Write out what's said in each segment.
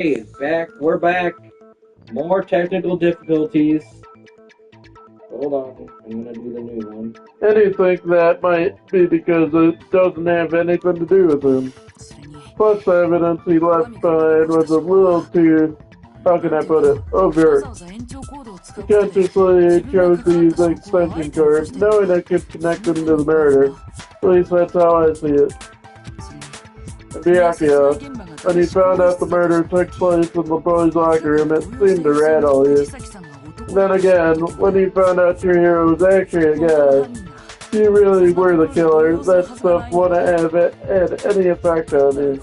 Hey, it's back. We're back. More technical difficulties. Hold on. I'm gonna do the new one. And you think that might be because it doesn't have anything to do with him. Plus, the evidence he left behind was a little too, how can I put it, overt. He consciously chose to use the extension cord, knowing it could connect him to the murder. At least that's how I see it. And Byakuya, when he found out the murder took place in the boys' locker room, it seemed to rattle you. And then again, when he found out your hero was actually a guy, you really were the killer. That stuff wouldn't have had any effect on you.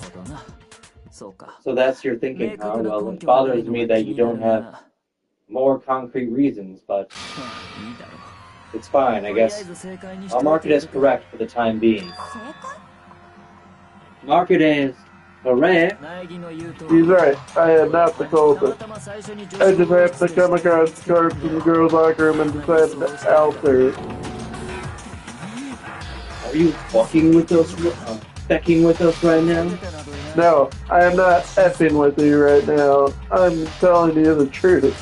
So that's your thinking, huh? Well, it bothers me that you don't have more concrete reasons, but it's fine, I guess. I'll mark it as correct for the time being. Mark it as correct. He's right. I am not the culprit. I just happened to come across the corpse in the girls' locker room and decided to alter it. Are you fucking with us? Fecking with us right now? No, I am not effing with you right now. I'm telling you the truth.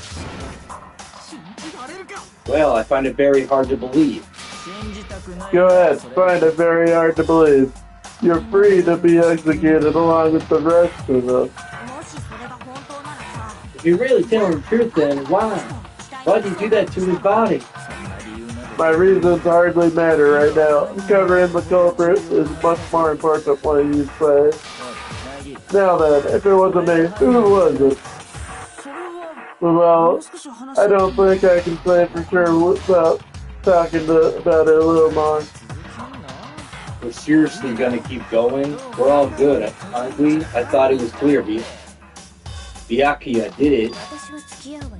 Well, I find it very hard to believe. Go ahead, find it very hard to believe. You're free to be executed along with the rest of us. If you're really telling the truth, then why? Why'd you do that to his body? My reasons hardly matter right now. Uncovering the culprit is much more important, what you say. Now then, if it wasn't me, who was it? Well, I don't think I can say for sure without talking about it a little more. We're seriously gonna keep going? We're all good, aren't we? I thought it was clear. Byakuya did it.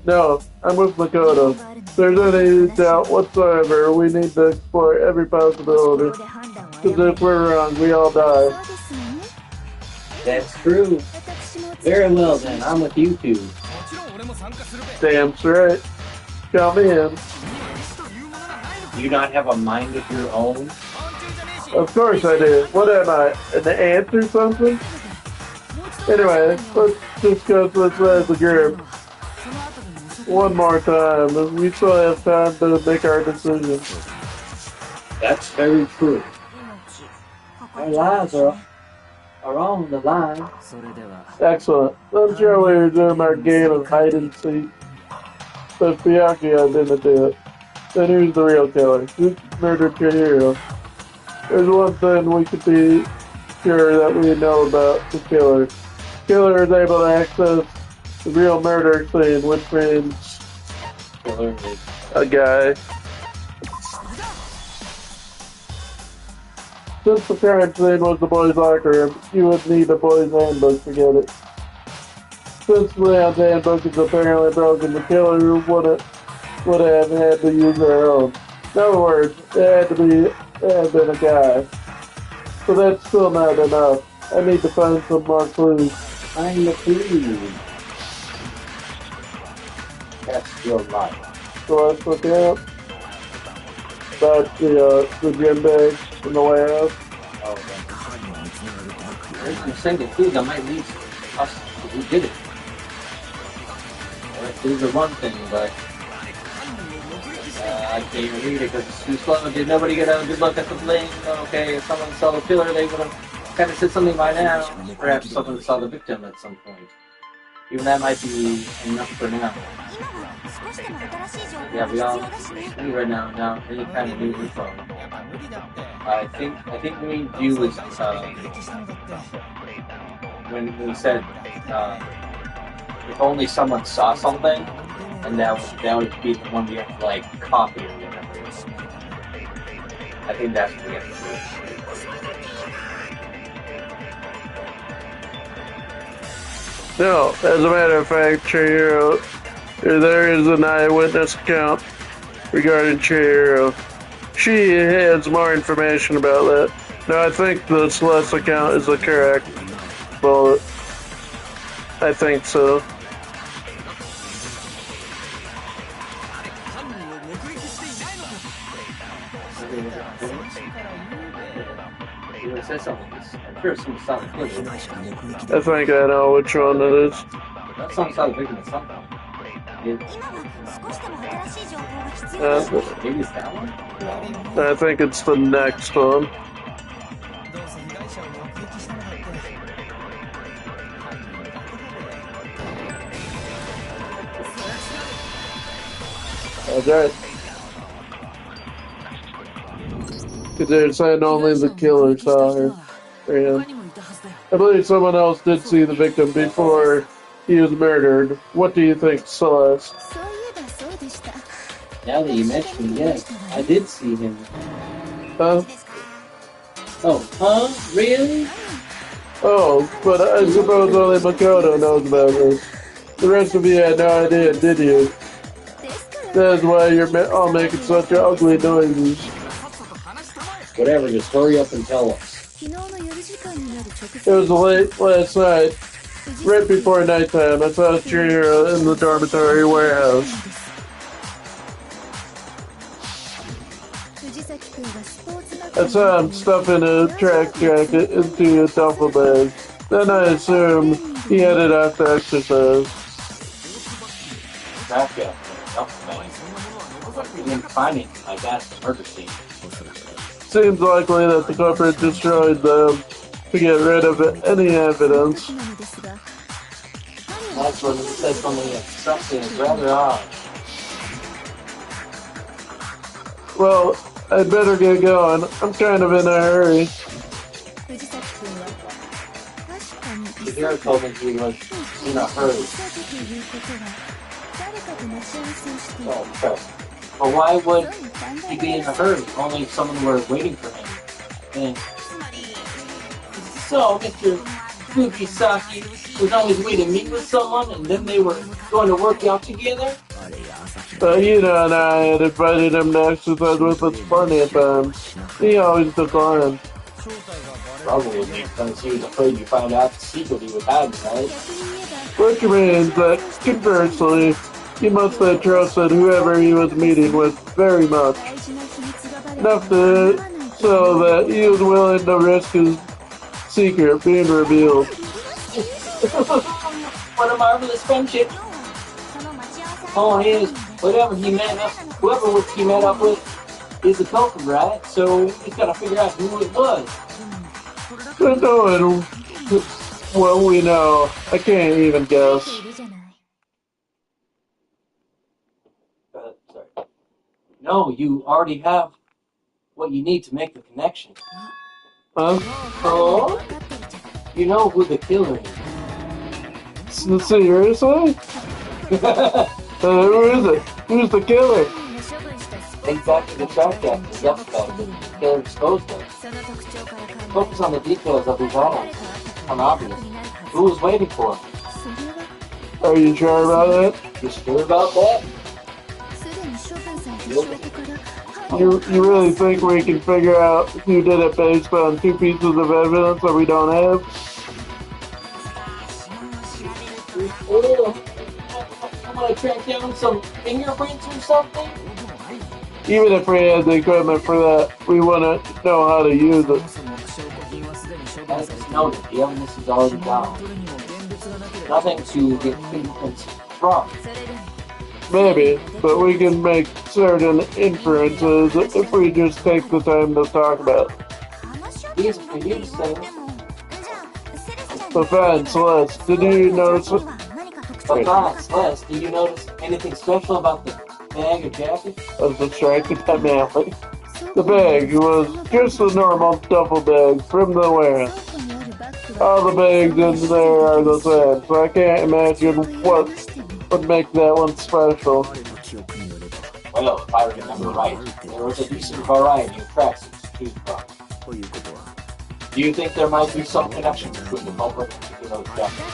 No, I'm with Makoto. If there's any doubt whatsoever, we need to explore every possibility. Because if we're wrong, we all die. That's true. Very well then, I'm with you two. Damn straight. Count me in. Do you not have a mind of your own? Of course I do. What am I, an ant or something? Anyway, let's discuss this as a group. One more time. We still have time to make our decision. That's very true. Our lives are on the line. Excellent. Then shall we resume our game of hide and seek? But Byakuya didn't do it. Then who's the real killer? Who murdered Chihiro? There's one thing we could be sure that we know about the killer. The killer is able to access the real murder scene, which means Killer is a guy. Since the crime scene was the boys' locker room, you would need a boys' handbook to get it. Since Leon's handbook is apparently broken, the killer would have had to use their own. In other words, it had been a guy. But that's still not enough. I need to find some more clues. find the clue. That's your life. So let's look up about the gym bag in the warehouse. Oh, there's some single clue that might lead us to who did it. Alright, there's the one thing, but I can't even read it because it's too slow. Did nobody get a good look at the bling? Okay, if someone saw the killer, they would have kind of said something by now. Perhaps someone saw the victim at some point. Even that might be enough for now. Yeah, we all see right now. Now, any kind of new info. I think we do is when we said if only someone saw something, and that would be the one we have to like copy or whatever. I think that's what we have to do. No, as a matter of fact, Chihiro, there is an eyewitness account regarding Chihiro. She has more information about that. No, I think the Celeste account is the correct bullet. I think so. when it says something, I'm sure someone saw the killer. I think I know which one it is. That song saw the victim at some point. Maybe it's that one? I think it's the next one. That's right. Because they're saying only the killer saw her. And I believe someone else did see the victim before he was murdered. What do you think, Celeste? Now that you mention it, yes, I did see him. Huh? Oh, really? Oh, but I suppose only Makoto knows about this. The rest of you had no idea, did you? That's why you're all making such ugly noises. Whatever, just hurry up and tell us. It was late last night, right before nighttime. I saw a chair in the dormitory warehouse. I saw him stuffing a track jacket into a duffel bag. Then I assumed he headed out to exercise. Track jacket, duffel bag. You didn't find anything like that at the murder scene. Seems likely that the culprit destroyed them to get rid of any evidence. That's what it says something something is rather odd. Well, I'd better get going. I'm kind of in a hurry. The hero told me he was in a hurry. Oh, okay. But why would he be in a hurry? Only if someone were waiting for him. And so, Mr. Fukisaki was on his way to meet with someone, and then they were going to work out together? Hina and I had invited him to exercise with us plenty of times. He always declined. Probably because he was afraid you found out the secret he was hiding, right? Which means that, conversely, he must have trusted whoever he was meeting with very much. Enough so that he was willing to risk his secret being revealed. What a marvelous friendship. Point is, whoever he met up with is the culprit, right? So he's got to figure out who it was. But knowing what we know, I can't even guess. Sorry. No, you already have what you need to make the connection. Huh? Oh? You know who the killer is. Seriously? Who is it? Who's the killer? Think back to the track jacket, the dust bag that the killer disposed of. Focus on the details of his eyes. Unobvious. Who was waiting for him? Are you sure about that? You sure about that? You really think we can figure out who did it based on 2 pieces of evidence that we don't have? I'm gonna track down some fingerprints or something? Even if we had the equipment for that, we wouldn't know how to use it. As noted, the evidence is already gone. Nothing to get fingerprints from. Maybe, but we can make certain inferences if we just take the time to talk about it. These are for you to say. But fine, Celeste, did you notice... Celeste, did you notice anything special about the bag or jacket? I was distracted by Manly. The bag was just a normal duffel bag from the warehouse. All the bags in there are the same, so I can't imagine what would make that one special. Well, if I remember right, there was a decent variety of tracksuits to choose from. Do you think there might be some connection between the culprit and particular jacket?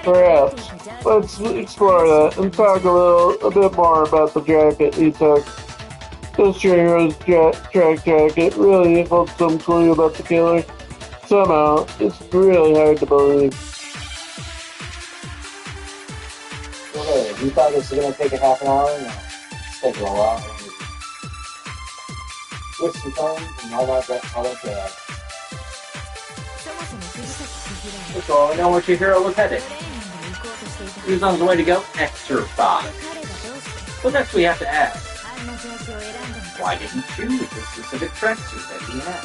Perhaps. Let's explore that and talk a bit more about the jacket he took. This hero's track jacket really holds some clue about the killer. Somehow, it's really hard to believe. Okay, you thought this was going to take a half an hour? No, it's taking a while. Twist the phone and all that jazz. So I know where Chihiro was headed. He was on his way to go exercise. But next we have to ask, why did he choose the specific tracksuit that he had?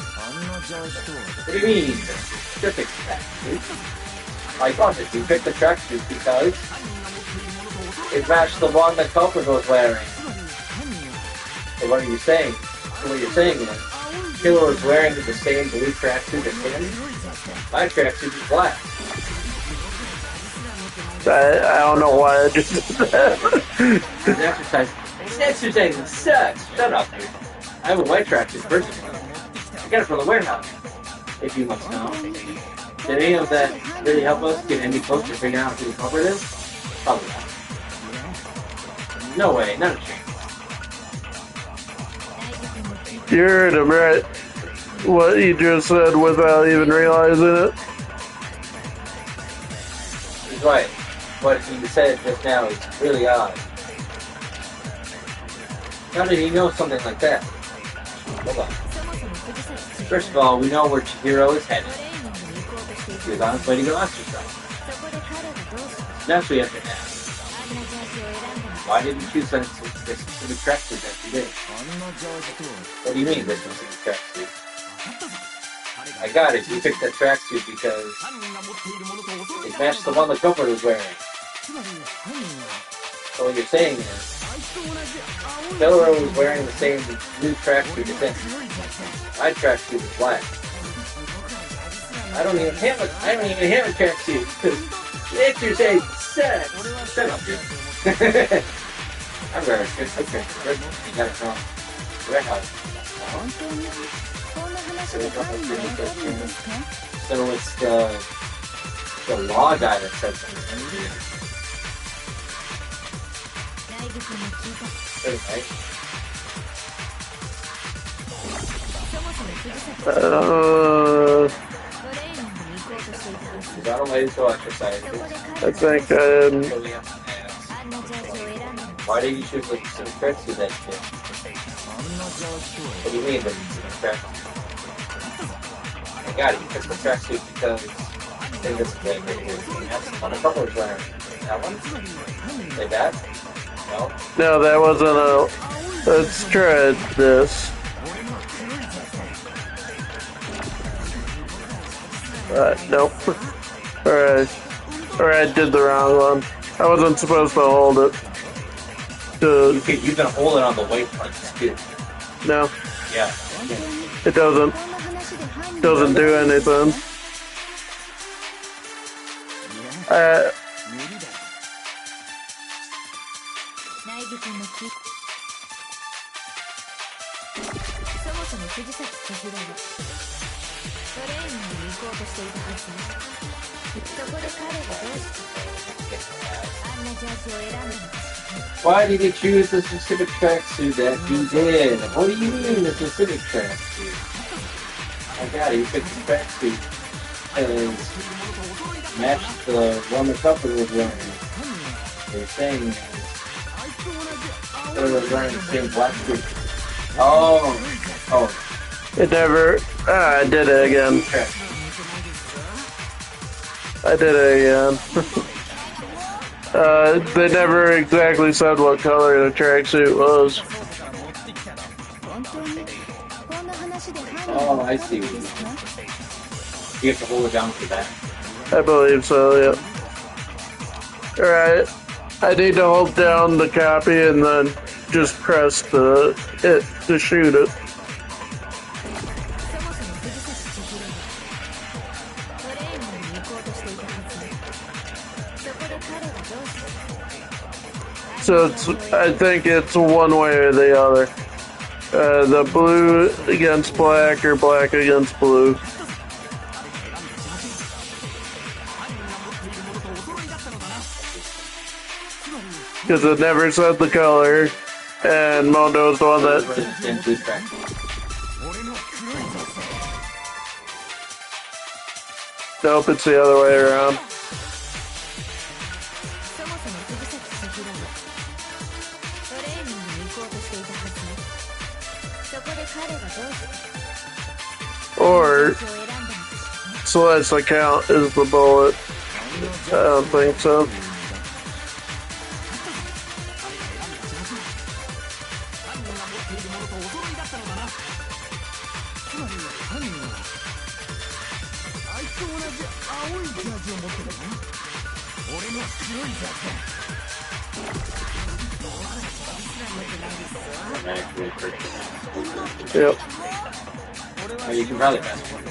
What do you mean, the specific tracksuit? I thought that you picked the tracksuit because it matched the one that Culprit was wearing. So what are you saying? So what you're saying is, Killer is wearing the same blue tracksuit as him? My tracksuit is black. I don't know why I just did that. This exercise sucks. Shut up, dude. I have a white tracksuit personally. I got it from the warehouse. If you must know. Did any of that really help us get any closer to figuring out who the culprit is? Probably not. No way, not a chance. You heard him, right? What he just said without even realizing it. He's right. What he said just now is really odd. How did he know something like that? Hold on. First of all, we know where Chihiro is headed. He was on his way to go exercise. Next we have to ask, why did you choose this specific tracksuit that you did? What do you mean, this specific tracksuit? I got it. You picked that tracksuit because it matched the one the culprit was wearing. So what you're saying is, Killer was wearing the same blue tracksuit as him. My tracksuit is black. I don't even have a tracksuit because the exercise sucks. Shut up, dude. I'm wearing a tracksuit. You got it wrong. Warehouse. So it's the law guy that said something. Is that a way to go exercise? I think So we have to ask, why did you choose the specific tracksuit that you did? What do you mean the specific tracksuit? I got it. You picked the tracksuit because I think this is right here. That's the one the couple was wearing. That one? Say that? No? no, that wasn't a. Let's try this. Nope. Alright. Alright, I did the wrong one. I wasn't supposed to hold it. You can hold it on the weight punch too. No. Yeah. It doesn't do anything. Why did you choose the specific tracksuit that you did? What do you mean the specific tracksuit? I got it, you picked the tracksuit because matched the one the couple was wearing. They're saying they were wearing the same black suit. Oh. It never. I did it again. I did it again. They never exactly said what color the tracksuit was. Oh, I see. You have to hold it down for that. I believe so, yeah. Alright. I need to hold down the copy and then just press it to shoot it. So I think it's one way or the other. The blue against black or black against blue. Because it never said the color, and Mondo's the one that... Nope, it's the other way around. Celeste's account is the bullet. I don't think so. Yep. Oh, you can probably fast forward.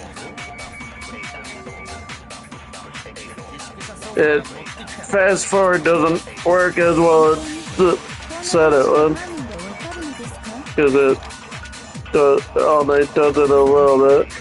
Fast forward doesn't work as well as it said it would, because it only does it a little bit.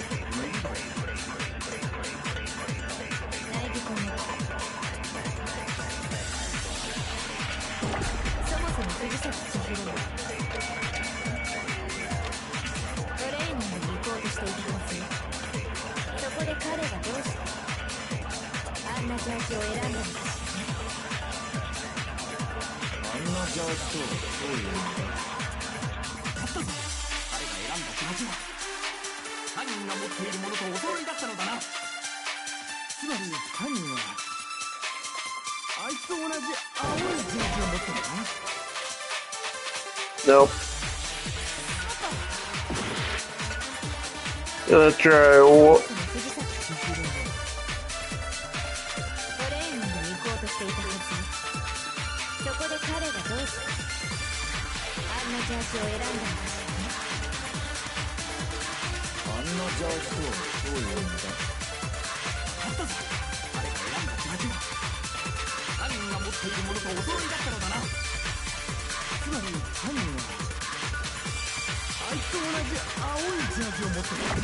Nope. Gonna try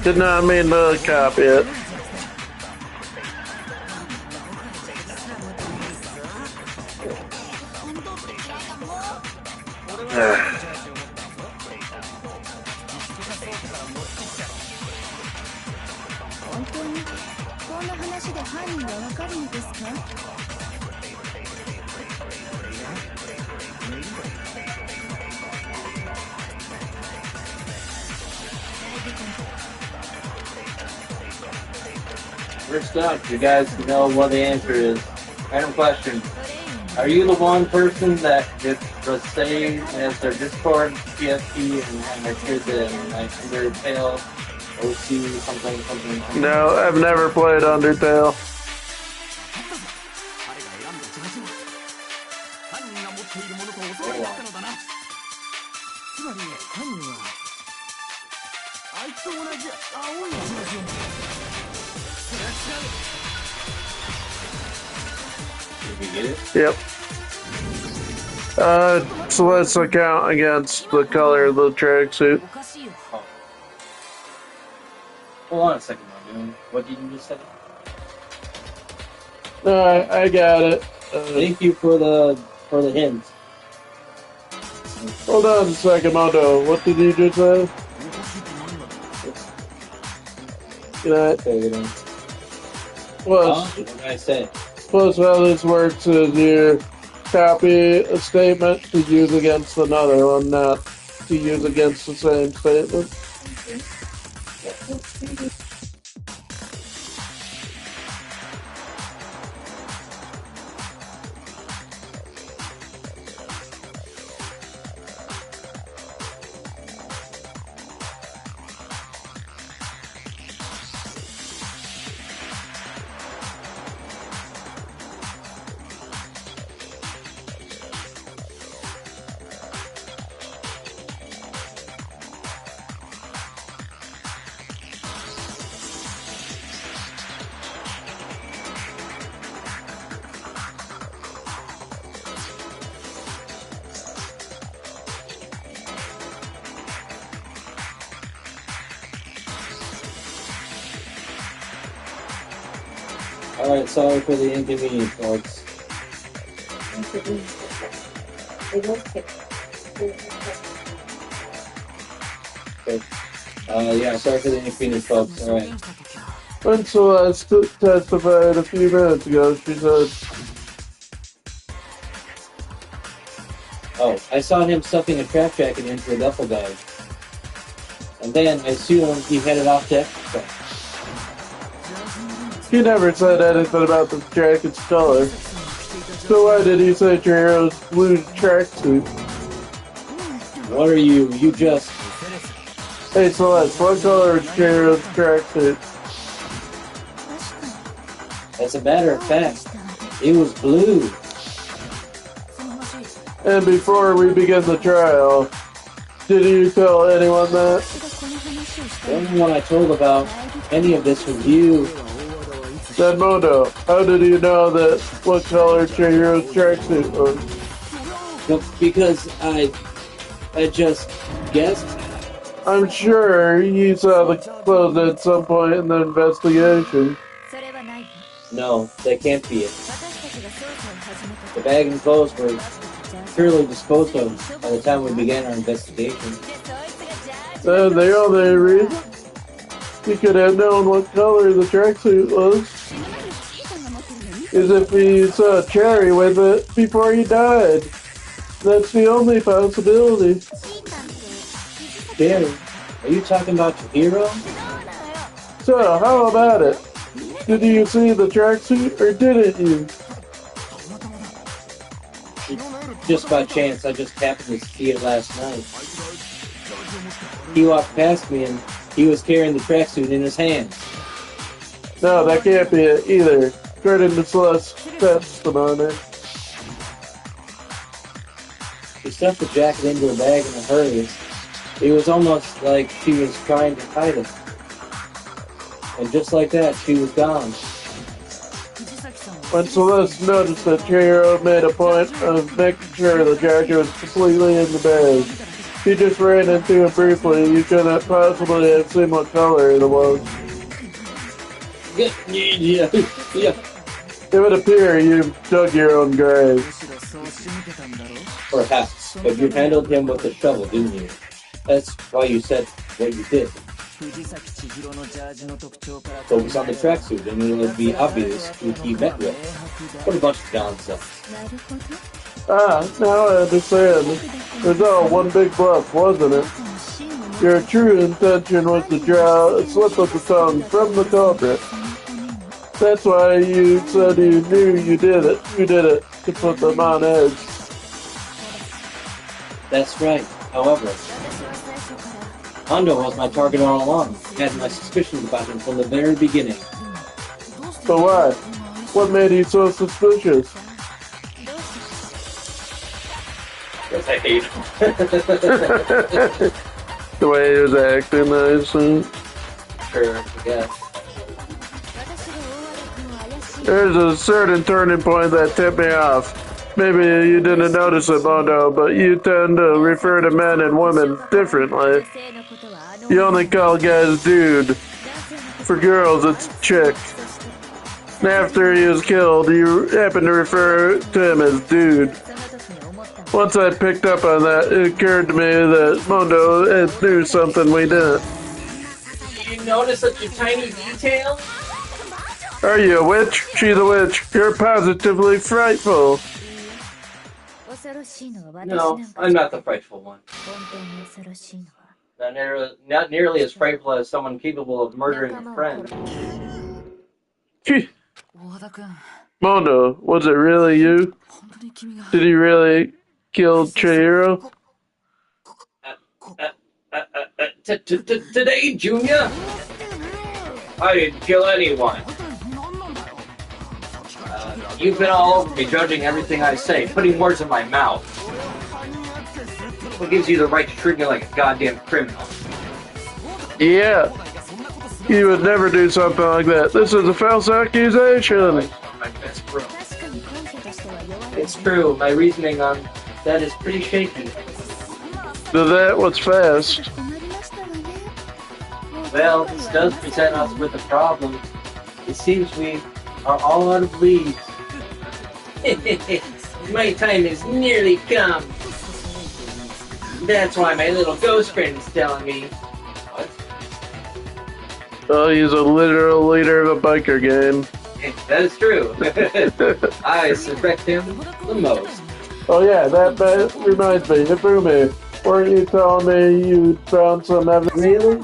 Did not mean to copy it. First up, you guys know what the answer is. Random question. Are you the one person that gets the same as their Discord, PSP, and their kids in like Undertale, OC, something? No, I've never played Undertale. Did you get it? Yep. So let's account against the color of the tracksuit. Oh. Hold on a second, dude. What did you just say? No, I got it. Thank you for the hint. Hold on a second, Mondo. What did you just say? Okay, what did I say? Plus, how this works is you copy a statement to use against another one, not to use against the same statement. Alright, sorry for the inconvenience, folks. Okay. Yeah, sorry for the inconvenience, folks. Alright. When Celeste testified a few minutes ago, she said, "Oh, I saw him stuffing a track jacket into a duffel bag. And then I assumed he headed off to exercise." He never said anything about the jacket's color. So why did he say Chihiro's blue tracksuit? What are you? You just... Hey Celeste, what color is Chihiro's tracksuit? As a matter of fact, it was blue. And before we begin the trial, did you tell anyone that? The only one I told about any of this was you. Then Mondo, how did you know that what color Chihiro's tracksuit was? Because I just guessed. I'm sure you saw the clothes at some point in the investigation. No, that can't be it. The bag and clothes were purely disposed of by the time we began our investigation. And the only reason he could have known what color the tracksuit was is if he saw Cherry with it before he died. That's the only possibility. Cherry? Are you talking about Chihiro? So, how about it? Did you see the tracksuit or didn't you? Just by chance, I just happened to see it last night. He walked past me and he was carrying the tracksuit in his hand. No, that can't be it either, according to Celeste's testimony. She stuffed the jacket into a bag in a hurry. It was almost like she was trying to hide it. And just like that, she was gone. When Celeste noticed that Chihiro made a point of making sure the jacket was completely in the bag, he just ran into it briefly. You couldn't possibly have seen what color it was. Yeah. It would appear you dug your own grave. Perhaps, but you handled him with a shovel, didn't you? That's why you said what you did. Focus on the tracksuit and it would be obvious who he met with. What a bunch of nonsense. Now I understand. It was all one big bluff, wasn't it? Your true intention was to draw a slip of the tongue from the culprit. That's why you said you knew you did it. You did it to put them on edge. That's right. However, Hondo was my target all along. I had my suspicions about him from the very beginning. So why? What made you so suspicious? Yes, I hate him. The way he was acting, I assume. Sure, I guess. There's a certain turning point that tipped me off. Maybe you didn't notice it, Mondo, but you tend to refer to men and women differently. You only call guys dude. For girls, it's chick. And after he was killed, you happen to refer to him as dude. Once I picked up on that, it occurred to me that Mondo knew something we didn't. You notice such a tiny detail? Are you a witch? She's a witch. You're positively frightful. No, I'm not the frightful one. Not nearly as frightful as someone capable of murdering a friend. Mondo, was it really you? Did he really kill Chihiro? Today, Junior? I didn't kill anyone. You've been all over me, judging everything I say, putting words in my mouth. What gives you the right to treat me like a goddamn criminal? Yeah. You would never do something like that. This is a false accusation. That's true. It's true. My reasoning on that is pretty shaky. So that was fast. Well, this does present us with a problem. It seems we are all out of leads. My time has nearly come. That's why my little ghost friend is telling me. What? Oh, he's a literal leader of a biker gang. That is true. I suspect him the most. Oh yeah, that reminds me. Hifumi, weren't you telling me you found some evidence? Really?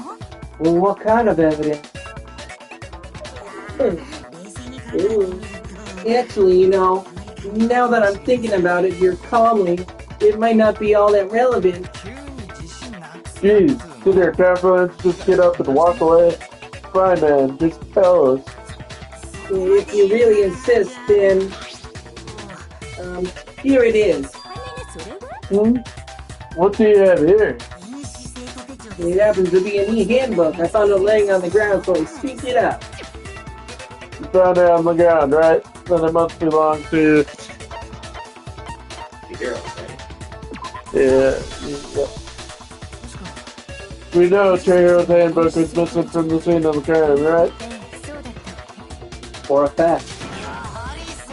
Well, what kind of evidence? Ooh. Actually, now that I'm thinking about it here calmly, it might not be all that relevant. Jeez, did your confidence just get up and walk away? Fine, man, just tell us. If you really insist, then here it is. What do you have here? It happens to be a neat handbook. I found it laying on the ground, so I scooped it up. You found it on the ground, right? Then it must belong to... The hero, right? Yeah. We know Chihiro's handbook was missing from the scene of the crime, right? For a fact.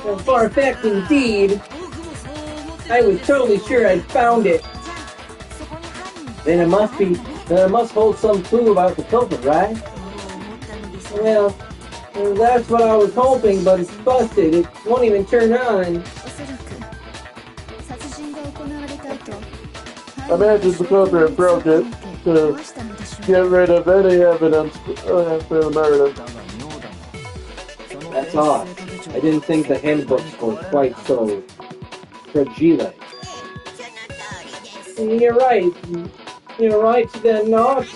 And for a fact, indeed. I was totally sure I'd found it. Then it must hold some clue about the culprit, right? Well, that's what I was hoping, but it's busted. It won't even turn on. Imagine the culprit broke it to get rid of any evidence after the murder. That's odd. I didn't think the handbooks were quite so fragile. You're right. You're right, they're not.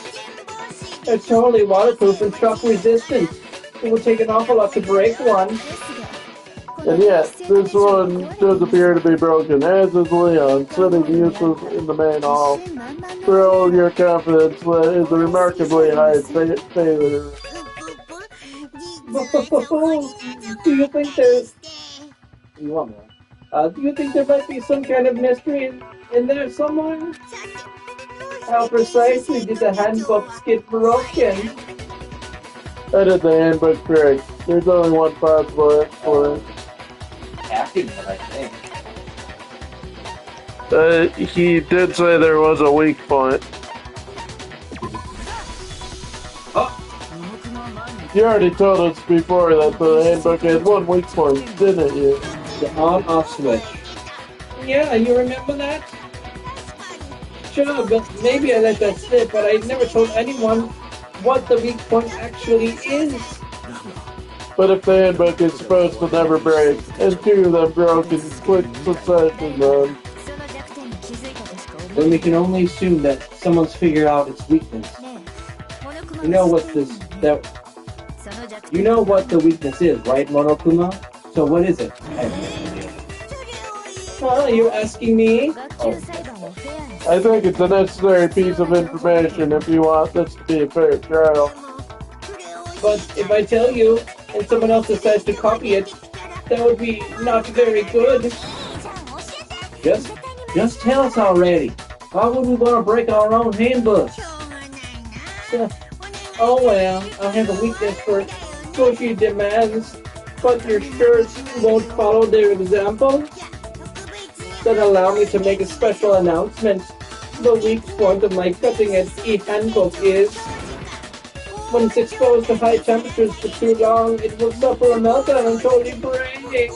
They're totally waterproof and shock resistant. It would take an awful lot to break one. And yet, this one does appear to be broken, as is Leon, sitting useless in the main hall. For all your confidence, is a remarkably high failure. Do you think there's... You want more? Do you think there might be some kind of mystery in there somewhere? How precisely did the handbooks get broken? How did the handbook break? There's only one possible explanation. Hacking it, I think. He did say there was a weak point. Oh. You already told us before that the handbook had one weak point, didn't you? The on-off switch. Yeah, you remember that? Sure, but maybe I let that slip, but I never told anyone what the weak point actually is. But if the handbook is supposed to never break, and two of them broke in quick succession, then we can only assume that someone's figured out its weakness. You know what the weakness is, right, Monokuma? So what is it? Well, you're asking me? Oh. I think it's a necessary piece of information if you want this to be a fair trial. But if I tell you, and someone else decides to copy it, that would be not very good. Just tell us already. Why would we want to break our own handbooks? Oh well, I have a weakness for pushy demands, but your shirts won't follow their example? That allow me to make a special announcement. The weak point of my cutting-edge e-handbook is when it's exposed to high temperatures for too long, it will suffer a meltdown and totally break.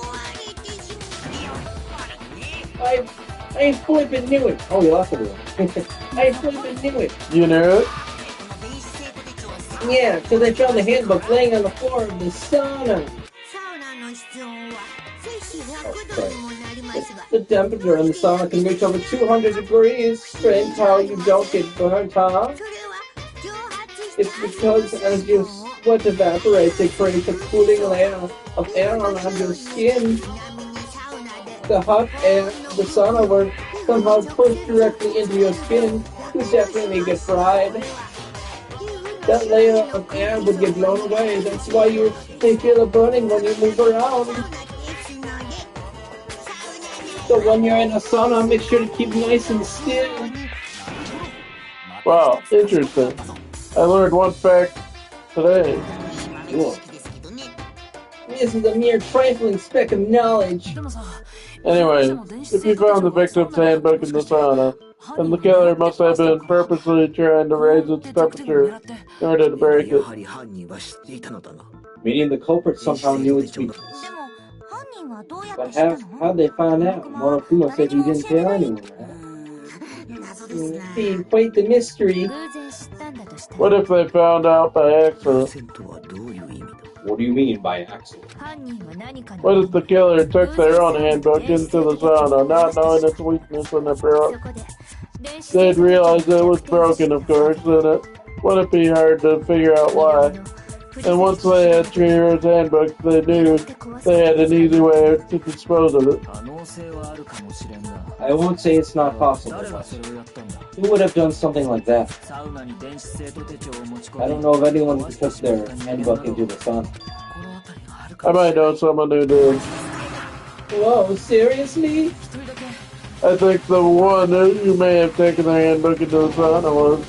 I flippin' knew it. Oh, you lost it. I flippin' knew it. You knew it? Yeah, because I found the handbook laying on the floor of the sauna. The temperature in the sauna can reach over 200 degrees. Strange how you don't get burnt, huh? It's because as your sweat evaporates, it creates a cooling layer of air around your skin. The hot air of the sauna will somehow push directly into your skin. You definitely get fried. That layer of air would get blown away. That's why you may feel a burning when you move around. So when you're in a sauna, make sure to keep nice and still. Wow, interesting. I learned one fact today. Cool. This is a mere trifling speck of knowledge. Anyway, if you found the victim's handbook in the sauna, then the killer must have been purposely trying to raise its temperature in order to break it. Meaning the culprit somehow knew its weakness. But how'd they find out? Monokuma said he didn't tell anyone. See, quite the mystery. What if they found out by accident? What do you mean by accident? What if the killer took their own handbook into the sauna, not knowing its weakness and it broke? They'd realize it was broken, of course, and it wouldn't be hard to figure out why. And once they had Chihiro's handbook, they knew they had an easy way to dispose of it. I won't say it's not possible, but who would have done something like that? I don't know of anyone who took their handbook into the sun. I might know someone who did. Whoa, seriously? I think the one who may have taken their handbook into the sauna was...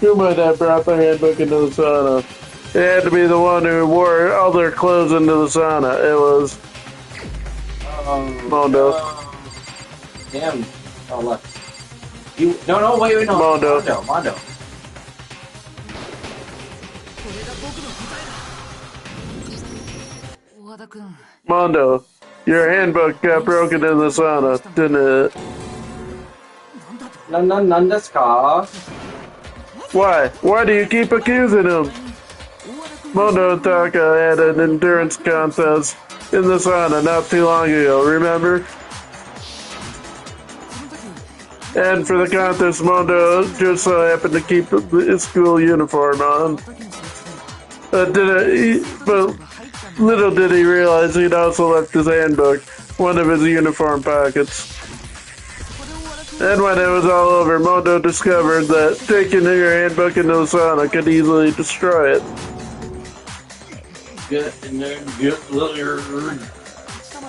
Who might have brought their handbook into the sauna? It had to be the one who wore all their clothes into the sauna. It was... Mondo. Damn. Oh, look. You... No, wait, no. Mondo. Mondo, your handbook got broken in the sauna, didn't it? None desu ka? Why? Why do you keep accusing him? Mondo and Taka had an endurance contest in the sauna not too long ago, remember? And for the contest, Mondo just so happened to keep his school uniform on. But little did he realize he'd also left his handbook, one of his uniform pockets. And when it was all over, Mondo discovered that taking your handbook into the sauna could easily destroy it.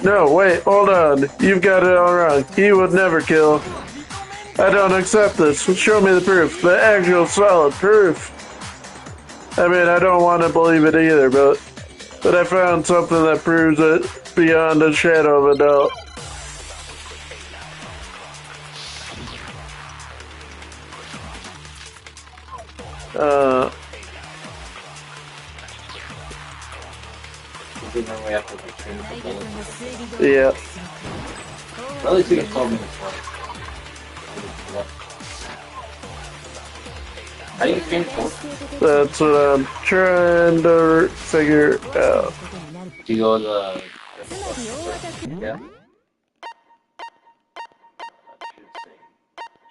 No, wait, hold on. You've got it all wrong. He would never kill. I don't accept this. Show me the proof. The actual solid proof. I mean, I don't want to believe it either, but I found something that proves it beyond a shadow of a doubt. Yeah. Really took it 12 minutes. How do you change force? That's what I'm trying to figure out. Do you go to the... Yeah?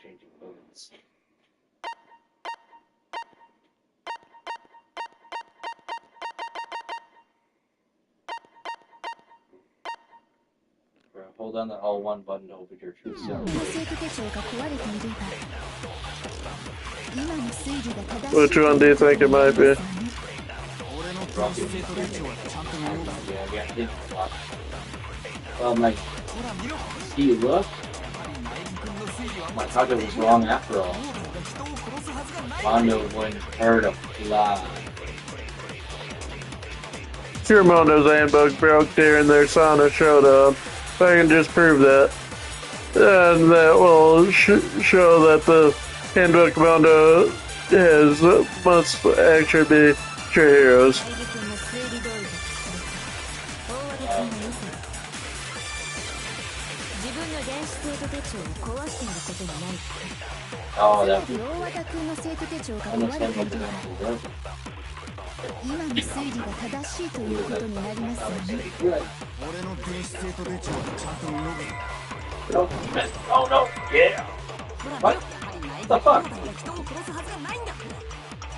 Changing movements. Hold on the L1 button to open your true self. Which one do you think it might be? Well, my see, look. My target was wrong after all. Mondo wouldn't hurt a fly. Sure, Mondo's handbook broke during their sauna showdown. I can just prove that. And that will show that the handbook Mondo has must actually be Chihiro's. Oh, that. Oh no! Yeah! What? What the fuck?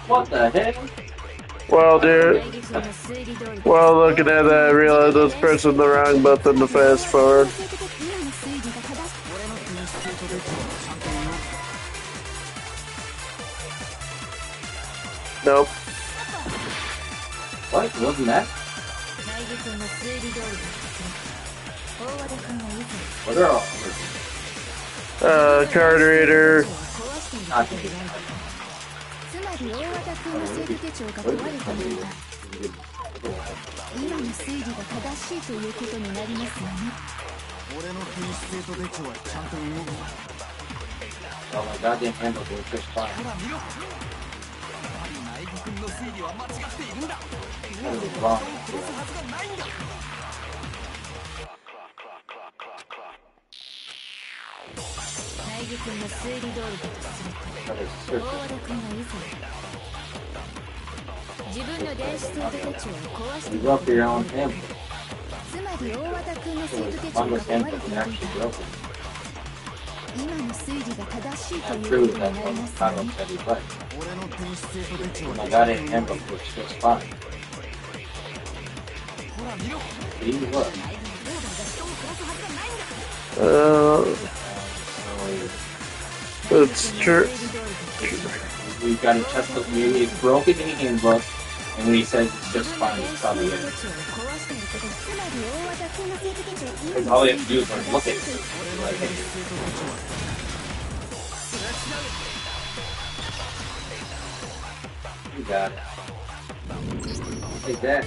What the heck? Well, dude, while looking at that, I realized I was pressing the wrong button to fast forward. Nope. What? Wasn't that? What are all? Card reader. Oh my goddamn handbook was just fine. That was wrong. That is certain. You broke your own handbook. Mondo's handbook is actually broken. That proves that Mondo said he's right. My goddamn handbook works just fine. See, look. It's true. We've got to test the maybe it's broken in the handbook, and when he says it's just fine, it's probably it. Because all we have to do is look at it. You got it. Take that.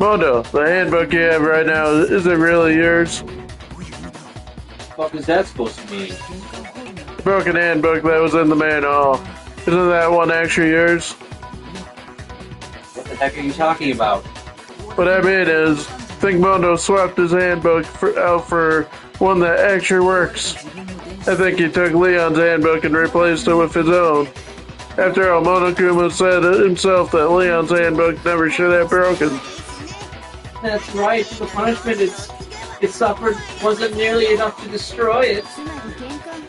Mondo, the handbook you have right now, is it really yours? What is that supposed to mean? The broken handbook that was in the main hall. Isn't that one actually yours? What the heck are you talking about? What I mean is, I think Mondo swapped his handbook out for one that actually works. I think he took Leon's handbook and replaced it with his own. After all, Monokuma said himself that Leon's handbook never should have broken. That's right. The punishment it suffered wasn't nearly enough to destroy it.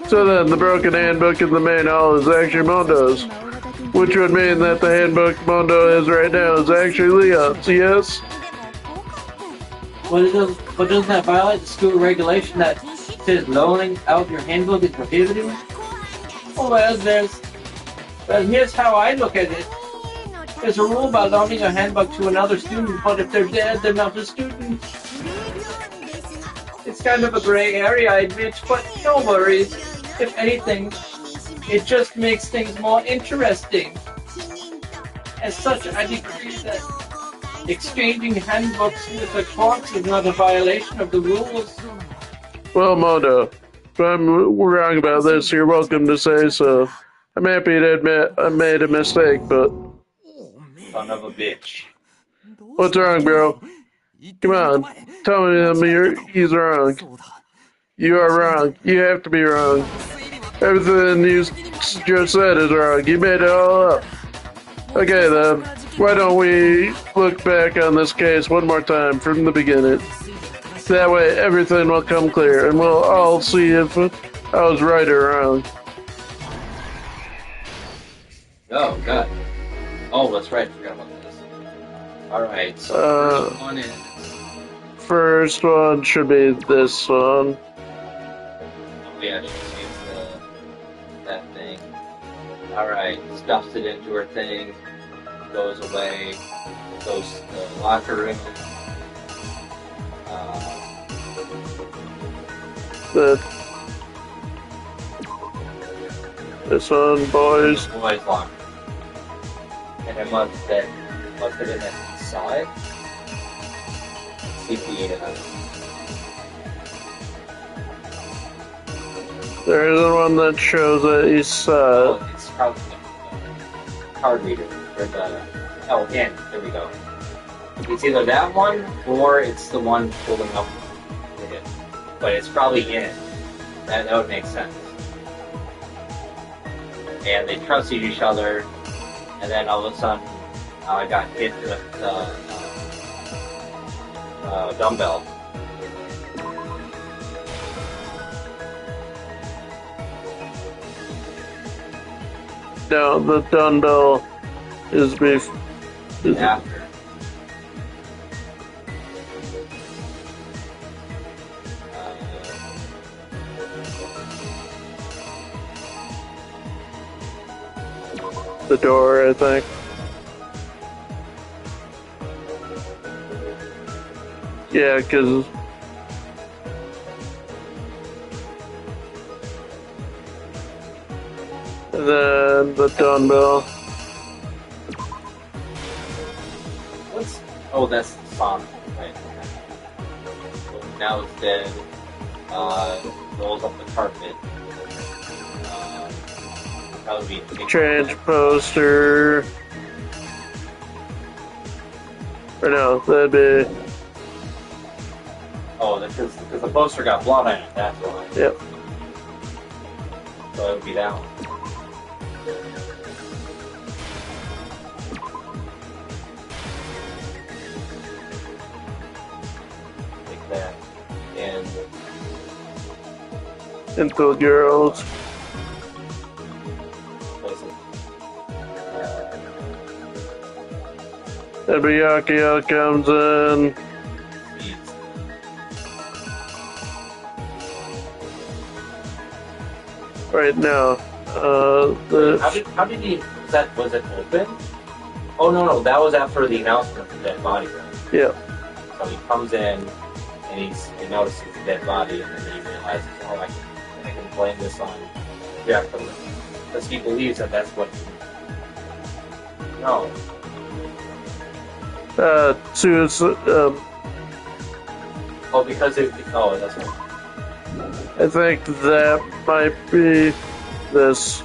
So then, the broken handbook in the main hall is actually Mondo's. Which would mean that the handbook Mondo has right now is actually Leon's, yes? But doesn't that violate the school regulation that says loaning out your handbook is prohibited? Oh, well, here's how I look at it. There's a rule about loaning a handbook to another student, but if they're dead, they're not a student. It's kind of a gray area, I admit, but no worries. If anything, it just makes things more interesting. As such, I decree that exchanging handbooks with a corpse is not a violation of the rules. Well, Mondo, if I'm wrong about this, you're welcome to say so. I'm happy to admit I made a mistake, but... Son of a bitch. What's wrong, bro? Come on, tell me he's wrong. You are wrong. You have to be wrong. Everything you just said is wrong. You made it all up. Okay then, why don't we look back on this case one more time from the beginning? That way everything will come clear and we'll all see if I was right or wrong. Oh, God. Oh, that's right. I forgot about this. Alright, so first one is... First one should be this one. Oh, yeah, she sees that thing. Alright, stuffs it into her thing, goes away, goes to the locker room. This one, boys. Boys locker. And it must have been inside. CPA. There is one that shows that he's oh, it's probably the card reader. Or the... Oh, and there we go. It's either that one, or it's the one pulling up with it. But it's probably in. That would make sense. And they trusted each other, and then all of a sudden, I got hit with the dumbbell. No, the dumbbell is after. The door, I think. Yeah, because... And then the dumbbell. What's... Oh, that's the song. Right. So now it's dead. Rolls up the carpet. Probably be Change poster. Or no, that'd be... Oh, because the poster got blood on it, that's why. Yep. So it would be that one. into girls. And Byakuya comes in. Right now. How did he, was it open? Oh no, that was after the announcement of the dead body, right? Yeah. So he comes in and he notices the dead body, and then he realizes, oh, I can blame this on Jack, because he believes that that's what. No. Oh, because it. Oh, that's right. I think that might be this.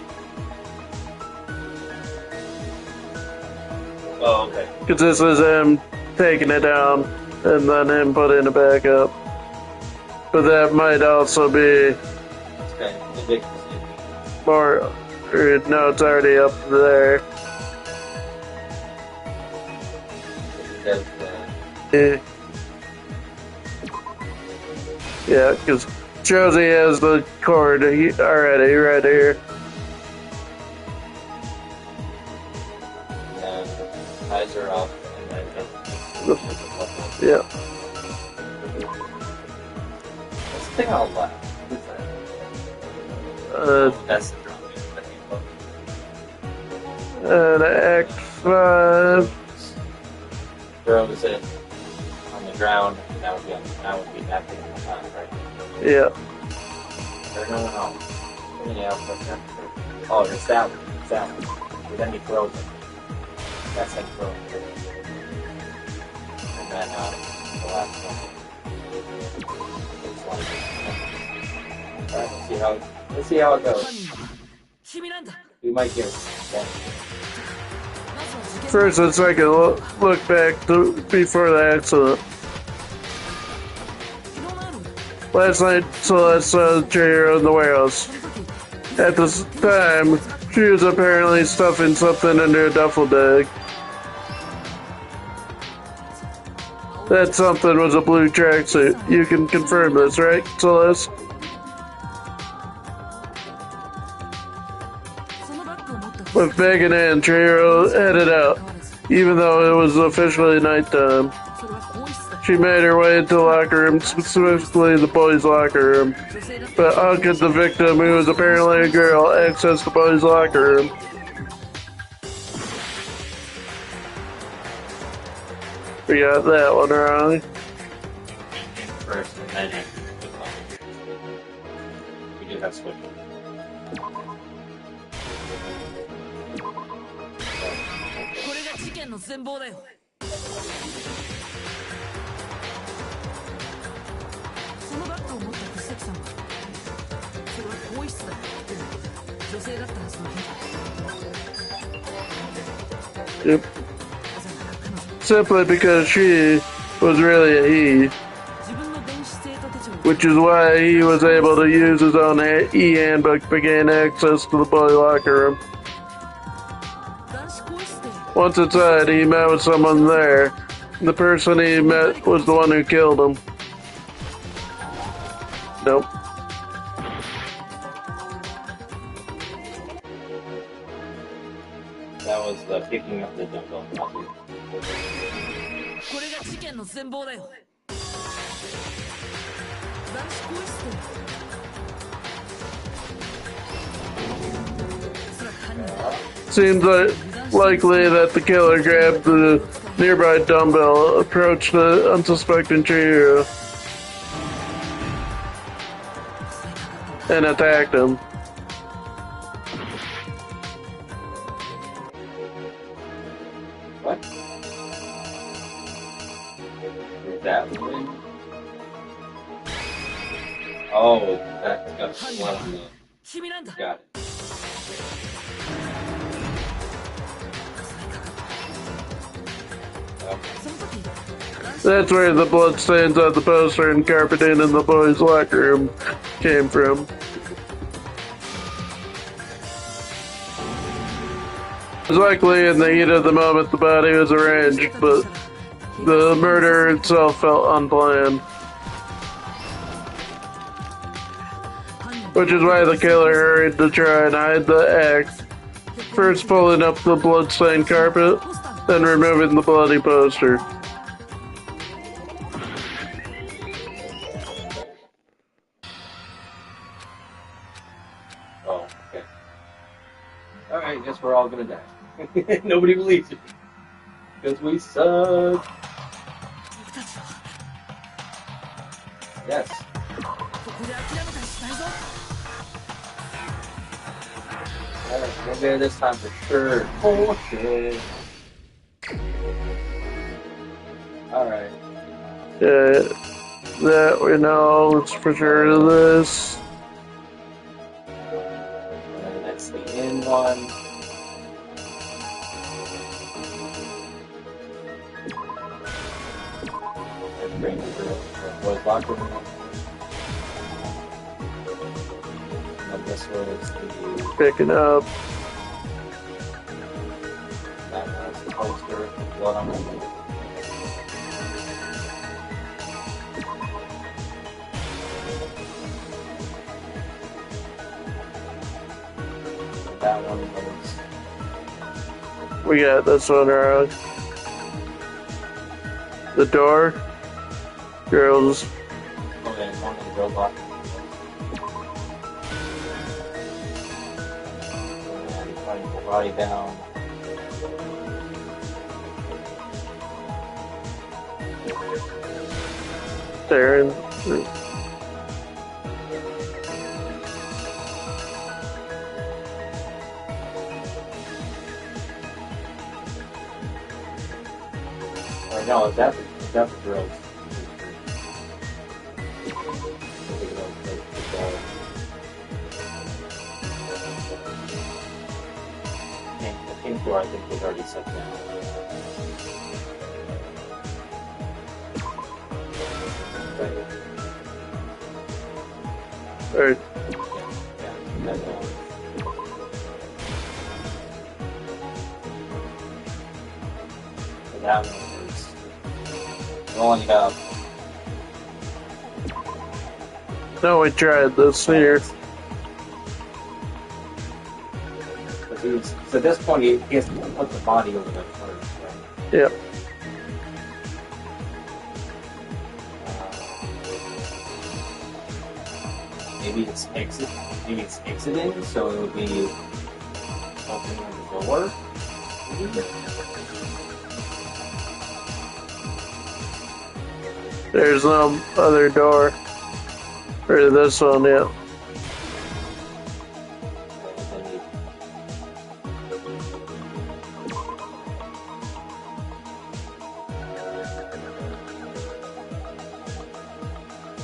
Oh, okay. Because this is him taking it down and then him putting it back up. But that might also be more. No, it's already up there. Yeah, because Josie has the cord already right here. And eyes are up, and then yeah. What's the thing on the left? That's the drum. And X5 throws it on the ground, and that would be that thing on the top, right? Yeah. No. Oh, it's that one. But then he throws it. That's him throwing it. And then the last one. Alright, let's see how it goes. We might get it. First and second, look back to before the accident. Last night, Celeste saw Chihiro in the warehouse. At this time, she was apparently stuffing something into a duffel bag. That something was a blue tracksuit. You can confirm this, right, Celeste? With bag in hand, Chihiro headed out, even though it was officially nighttime. She made her way into the locker room, specifically the boys' locker room. But how could the victim, who was apparently a girl, access the boys' locker room? We got that one wrong. First, and then we do have switch. Yep. Simply because she was really a he, which is why he was able to use his own e-handbook to gain access to the boy locker room. Once inside, he met with someone there. The person he met was the one who killed him. Nope. That was the picking up the dumbbell. Seems likely that the killer grabbed the nearby dumbbell, approached the unsuspecting Chihiro, and attacked him. What? That one? Oh, that's got blood on the... Got it. That's where the bloodstains on the poster and carpeting in the boys' locker room came from. Luckily, in the heat of the moment, the body was arranged, but the murder itself felt unplanned. which is why the killer hurried to try and hide the act. First pulling up the bloodstained carpet, then removing the bloody poster. Oh, okay. Alright, guess we're all gonna die. Nobody believes you. Because we suck. Yes. Alright, we're there this time for sure. Oh, shit. Alright. Yeah, that we know it's for sure this. And then that's the end one. And bring the boys' locker room. And this was the... Picking up. That was the poster. Blood on it. That one was... We got this one wrong. The door. Girls. Oh, yeah, one of the girls locker. And putting the body down. Staring. Or no, is that the girls? The pink door I think was already set down. Alright. Yeah, that one. So that one is rolling up. No, we tried this here. So at this point, he has to put the body over there first, right? Yep. Maybe it's exit. Maybe it's exiting, so it would be opening the door. There's no other door. Or this one, yeah.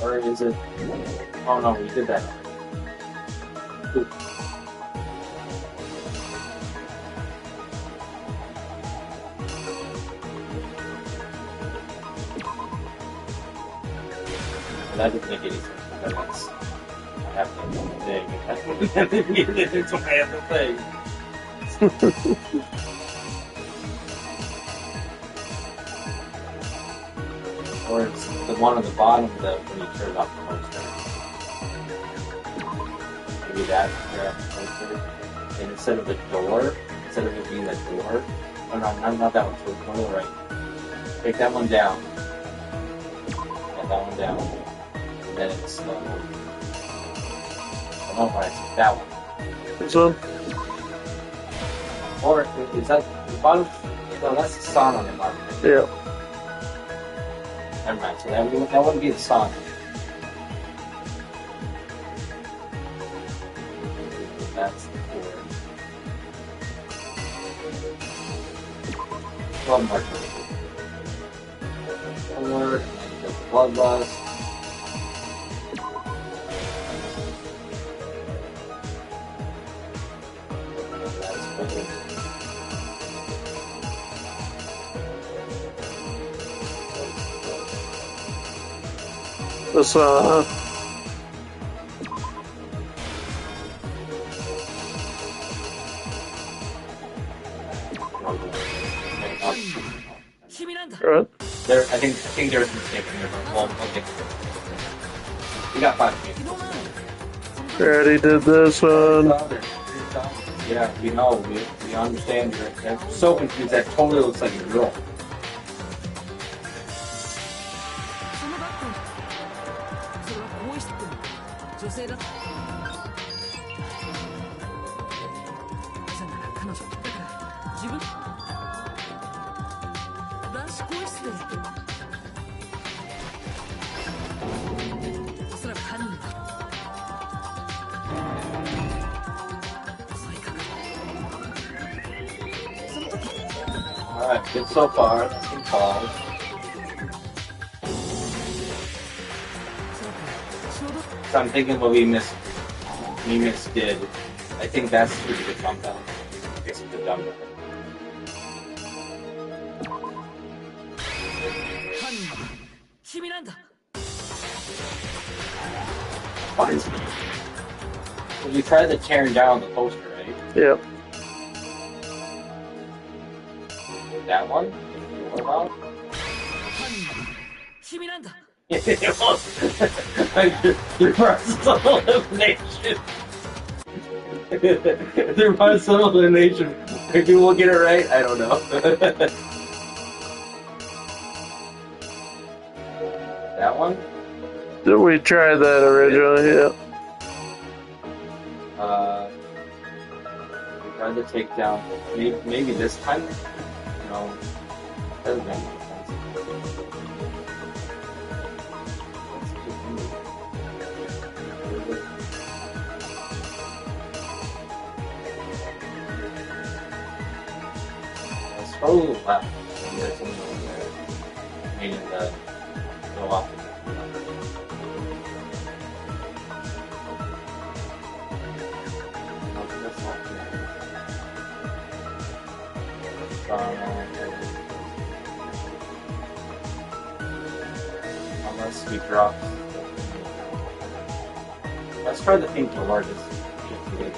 Or is it? Oh no, we did that. Ooh. That doesn't make any sense because I have to do the thing. That's what I have to say. Or it's the one on the bottom that when you turn off the poster. Maybe that's where the poster. And instead of the door, instead of it being the door, oh no, not that one, so it's one on the right. Take that one down. Get that one down. And then it's I don't know why I said that one. This one? Or is that the bottom? No, that's the sun on the bottom. Yeah. Never mind, so that wouldn't be the sun. That's the floor. One more. Forward, and then you go bloodlust. This, Right. There, I think there's a mistake in there, but well, okay. We got 5 minutes. Already did this one. Yeah, we know. We understand. You're so confused. That totally looks like a girl. Alright, good so far. Nothing falls. So I'm thinking what we misdid. I think that's the dumbbell. It's the dumbbell. What? Well, you tried to tear down the poster, right? Yep. That one? What about? It was. Reversal elimination. Reversal elimination. Maybe we'll get it right. I don't know. That one? Did we try that originally? Yeah. We tried to take down. Maybe this time? No. Doesn't make any sense. It's probably left. There's something over there. Meaning that go off. Unless we drop. Let's try the pink door just because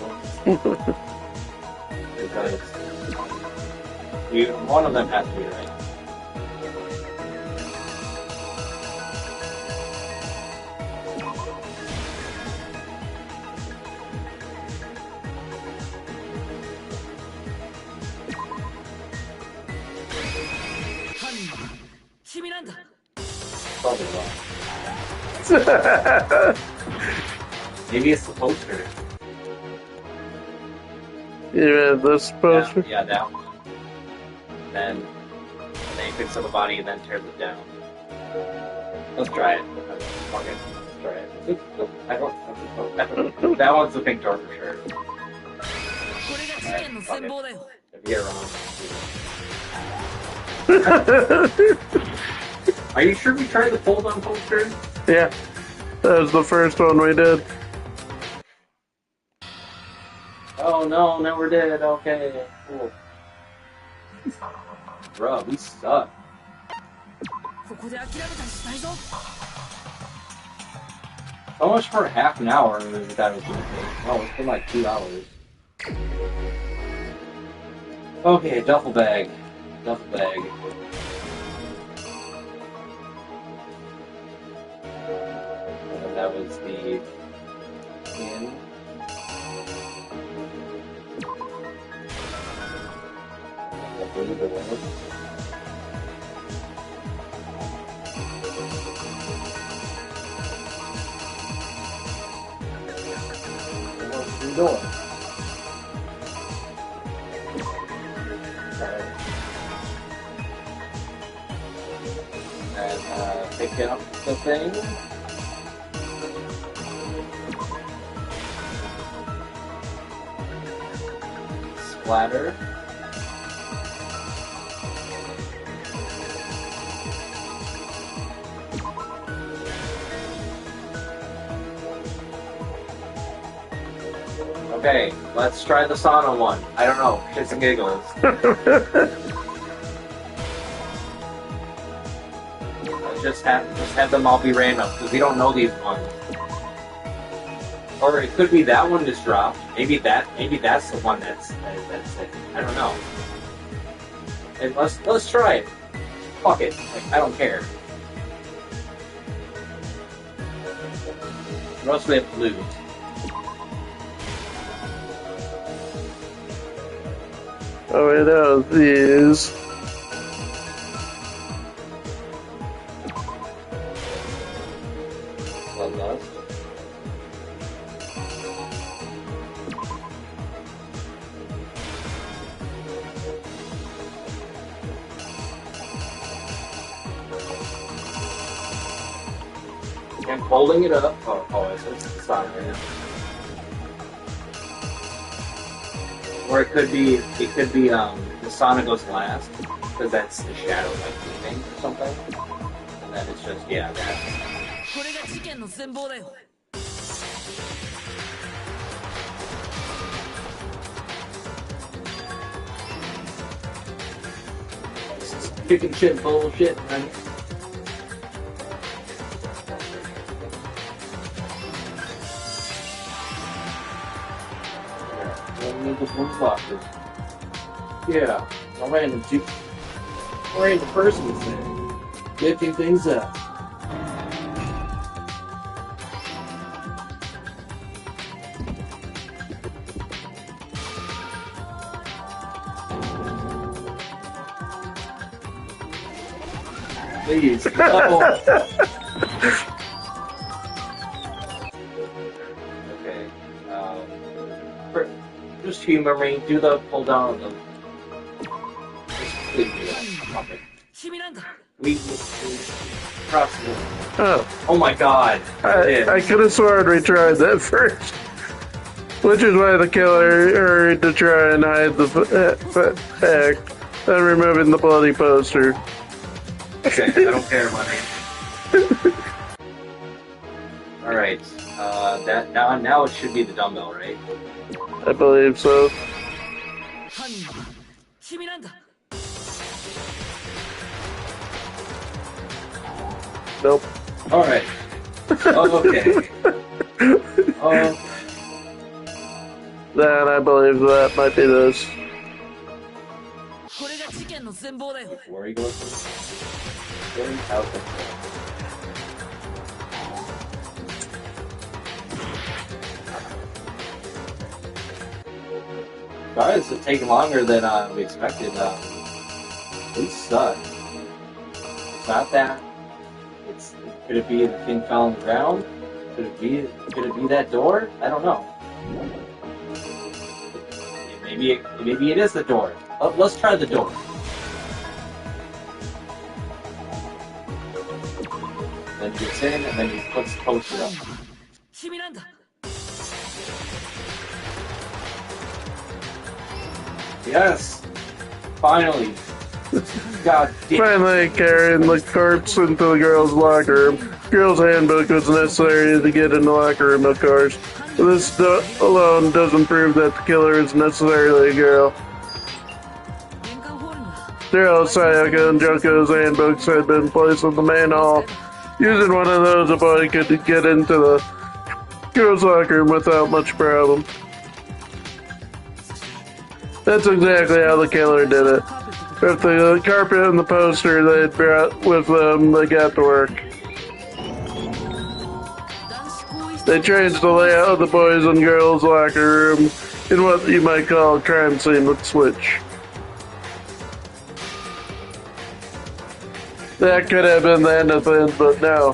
one of them has to be right. Probably wrong. Maybe it's the poster. Yeah, this poster? Yeah, that one. Then he picks up a body and then tears it down. Let's try it. Fuck it. Let's try it. I don't know. That one's the pink door for sure. Right, fuck it. If you get it wrong. Are you sure we tried the fold-on poster? Yeah. That was the first one we did. Oh no, never did. Okay, cool. Bro, we suck. How much for half an hour that was going to take? Oh, it's been like 2 hours. Okay, duffel bag. Duffel bag. And that was the pin. I believe it was. What are you doing? And pick up the thing. Splatter. Okay, let's try the sauna one. I don't know, shits and giggles. Just have them all be random, because we don't know these ones. Or it could be that one just dropped. Maybe that's the one that's it. I don't know. And let's try it. Fuck it. Like, I don't care. What else do we have to lose? Oh, it is. I'm holding it up. Oh, it's Sonic right now. Or it could be the Sonic goes last, because that's the shadow like leaving or something. And then it's just, yeah, that. This is chicken shit bullshit, right? Yeah, a random person thing. Getting things up. Please. No. Okay. Just humor me. Do the pull down of them. Please do that. We oh my god. I could have sworn we tried that first. Which is why the killer hurried to try and hide the fact and removing the bloody poster. Okay, I don't care about it. Alright, that now it should be the dumbbell, right? I believe so. Nope. Alright. Okay. Then I believe that might be this. Where are you going? Sorry, this is taking longer than we expected. We suck. It's not that. Could it be the thing fell on the ground? Could it be that door? I don't know. Maybe it is the door. Let's try the door. Then he gets in, and then he puts the poster up. Yes! Finally! God damn. Finally carrying the corpse into the girls' locker room. Girls' handbook was necessary to get in the locker room, of course. This alone doesn't prove that the killer is necessarily a girl. Daryl, Sayaka, and Junko's handbooks had been placed in the main hall. Using one of those, a boy could get into the girls' locker room without much problem. That's exactly how the killer did it. With the carpet and the poster they had brought with them, they got to work. They changed the layout of the boys' and girls' locker room in what you might call a crime scene with switch. That could have been the end of things, but no.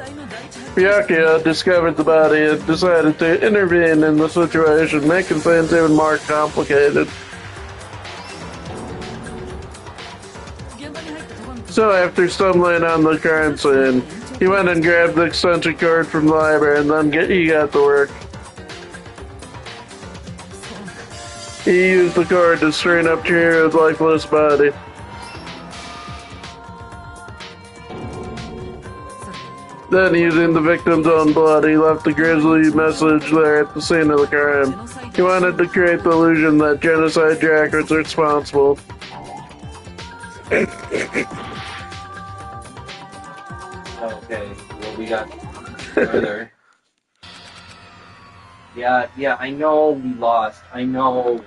Byakuya discovered the body and decided to intervene in the situation, making things even more complicated. So after stumbling on the crime scene, he went and grabbed the extension cord from the library and then he got to work. He used the cord to strain up Chihiro's lifeless body. Then, using the victim's own blood, he left a grisly message there at the scene of the crime. He wanted to create the illusion that Genocide Jack was responsible. Okay, well, we got further. Yeah, I know we lost. I know.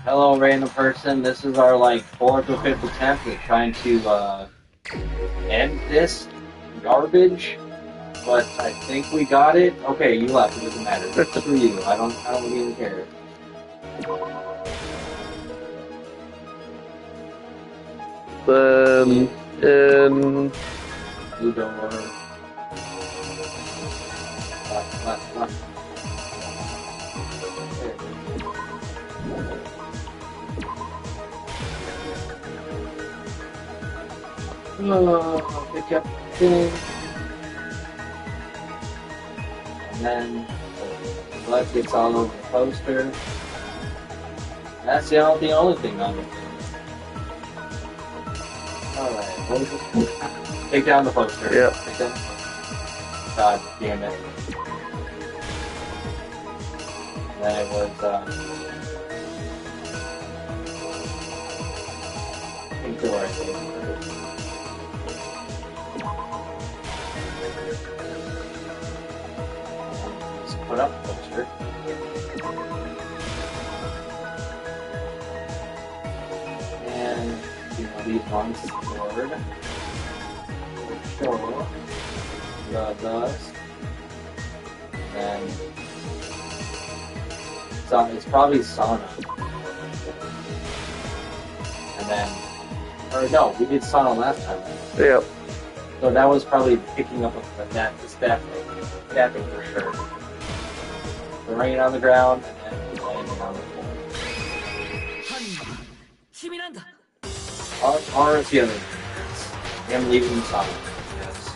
Hello, random person. This is our, 4th or 5th attempt at trying to, end this garbage. But I think we got it. Okay, you left. It doesn't matter. It's for you. I don't even care. Then in you don't want to. Left. Pick up thing. And then blood gets all over the poster. That's the only thing on it. Alright, what was this? Take down the poster. Yep. Take down the poster. God damn it. And then it was, pink door, I think. Let's put up the poster. And these ones stored. Sure. Grab those. And so it's probably sauna. And then, or no, we did sauna last time. Yep. So that was probably picking up the staffing for sure. Throwing it on the ground and then laying it on the floor. Or it's the other. I'm leaving the sauna. Yes.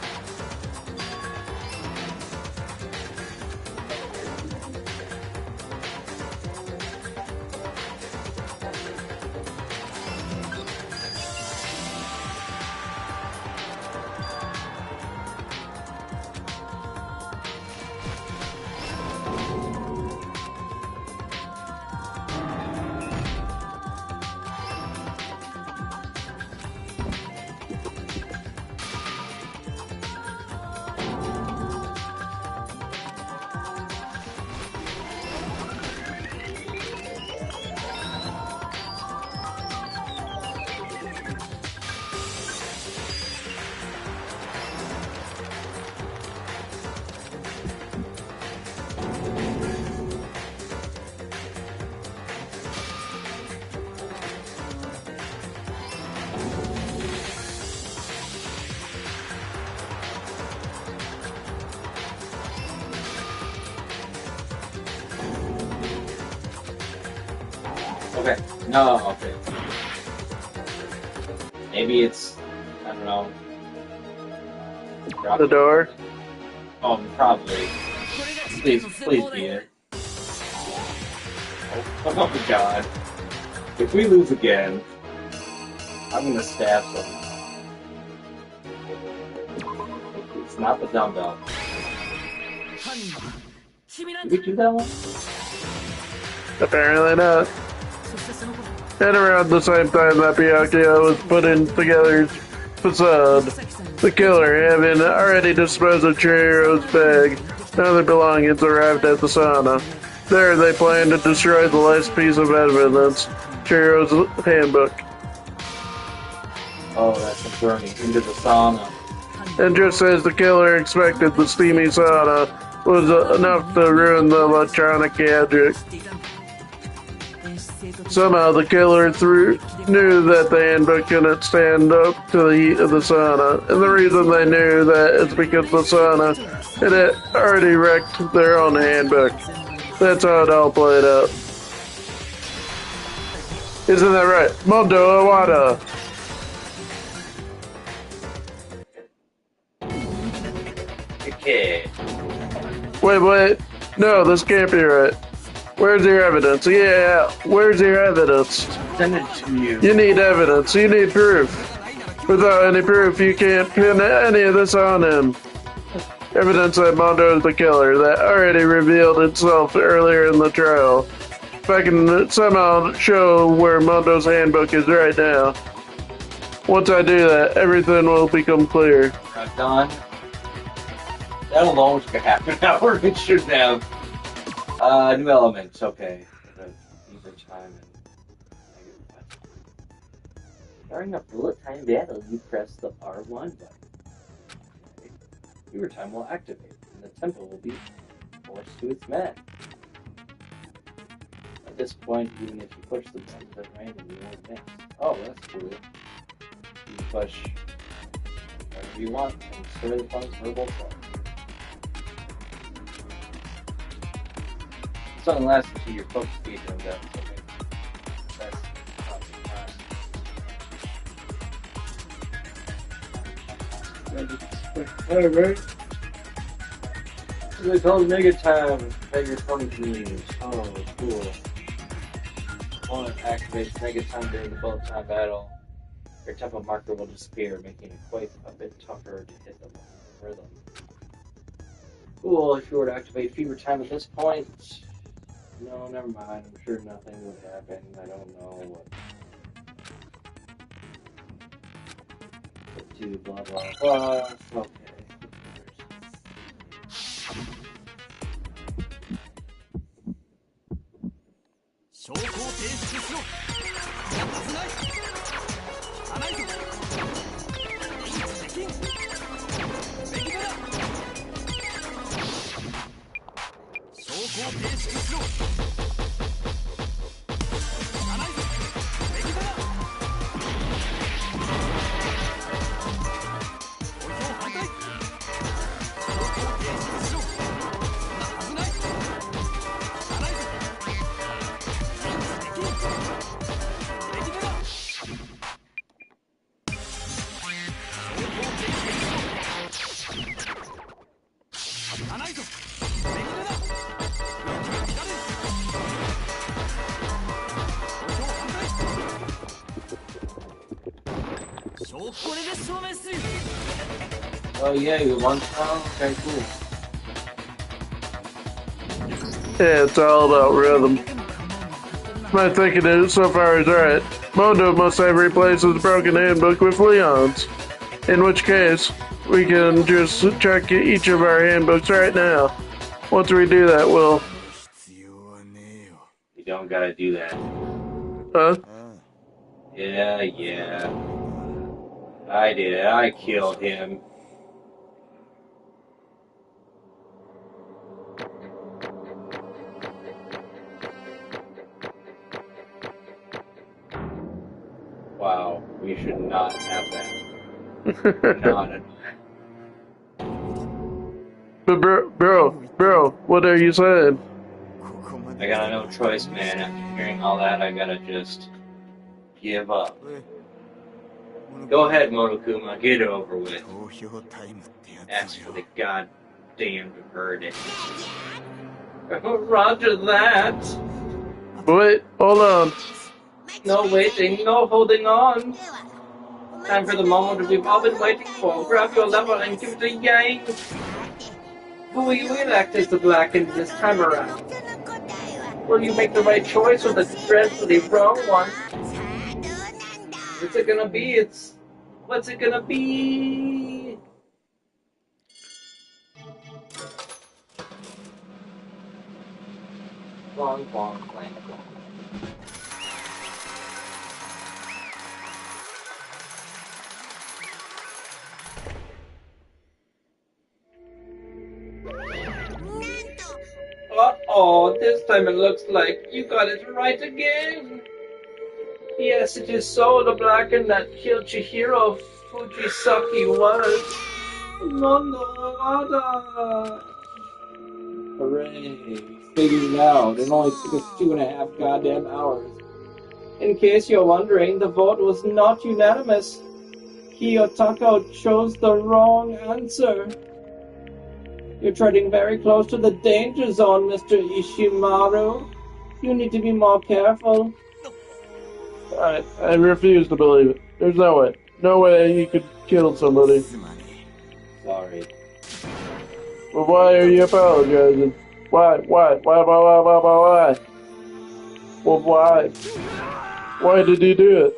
Okay. No, okay. Maybe it's, I don't know. The door? Oh, probably. Please be it. Oh my god. If we lose again, I'm gonna stab someone. It's not the dumbbell. Did we do that one? Apparently not. And around the same time that Byakuya was putting together his facade, the killer, having already disposed of Chihiro's bag, and other belongings, arrived at the sauna. There they planned to destroy the last piece of evidence, Chihiro's handbook. Oh, that's a burning into the sauna. And just as the killer expected, the steamy sauna was enough to ruin the electronic gadget. Somehow the killer knew that the handbook couldn't stand up to the heat of the sauna, and the reason they knew that is because the sauna had already wrecked their own handbook. That's how it all played out. Isn't that right? Mondo Awada! Okay. Wait. No, this can't be right. Where's your evidence? Yeah, where's your evidence? Send it to you. You need evidence. You need proof. Without any proof, you can't pin any of this on him. Evidence that Mondo is the killer that already revealed itself earlier in the trial. If I can somehow show where Mondo's handbook is right now. Once I do that, everything will become clear. Done. That alone should have an hour. It should have. New elements, okay. Even time and during a bullet time battle, you press the R1 button. Okay. fever time will activate, and the temple will be forced to its match. At this point, even if you push the button at random, you won't miss. Oh, that's cool. You can push whatever you want and stir the funds for both sides. This only lasts until your focus speed runs out, so that's Alright. So they call Mega Time at your 20 meters. Oh, cool. Opponent activates Mega Time during the bullet time battle. Your tempo marker will disappear, making it quite a bit tougher to hit the rhythm. Cool, if you were to activate Fever Time at this point. No, never mind. I'm sure nothing would happen. I don't know what. To blah blah blah. Okay. Oh yeah, you want okay, cool. Yeah, it's all about rhythm. My thinking is, so far is right. Mondo must have replaced his broken handbook with Leon's. In which case, we can just check each of our handbooks right now. Once we do that, we'll... You don't gotta do that. Huh? Yeah. I did it. I killed him. Wow, we should not have that. Not. But bro, what are you saying? I got no choice, man. After hearing all that, I gotta just give up. Go ahead, Monokuma, get it over with. Ask for the goddamned verdict. Roger that. Wait, hold on. No waiting, no holding on. Time for the moment we've all been waiting for. Grab your lever and give it a yank. Who will you elect as the Blackened this time around? Will you make the right choice or the dreadfully wrong one? What's it gonna be? What's it gonna be? Clang, clang, clang, clang. Uh-oh, this time it looks like you got it right again. Yes, it is so, the Blackened that killed Chihiro Fujisaki was. No, Hooray. Figured it out. It only took us 2.5 goddamn hours. In case you're wondering, the vote was not unanimous. Kiyotaka chose the wrong answer. You're treading very close to the danger zone, Mr. Ishimaru. You need to be more careful. I refuse to believe it. There's no way. No way you could kill somebody. Sorry. Well, why are you apologizing? Why? Well, why? Why did you do it?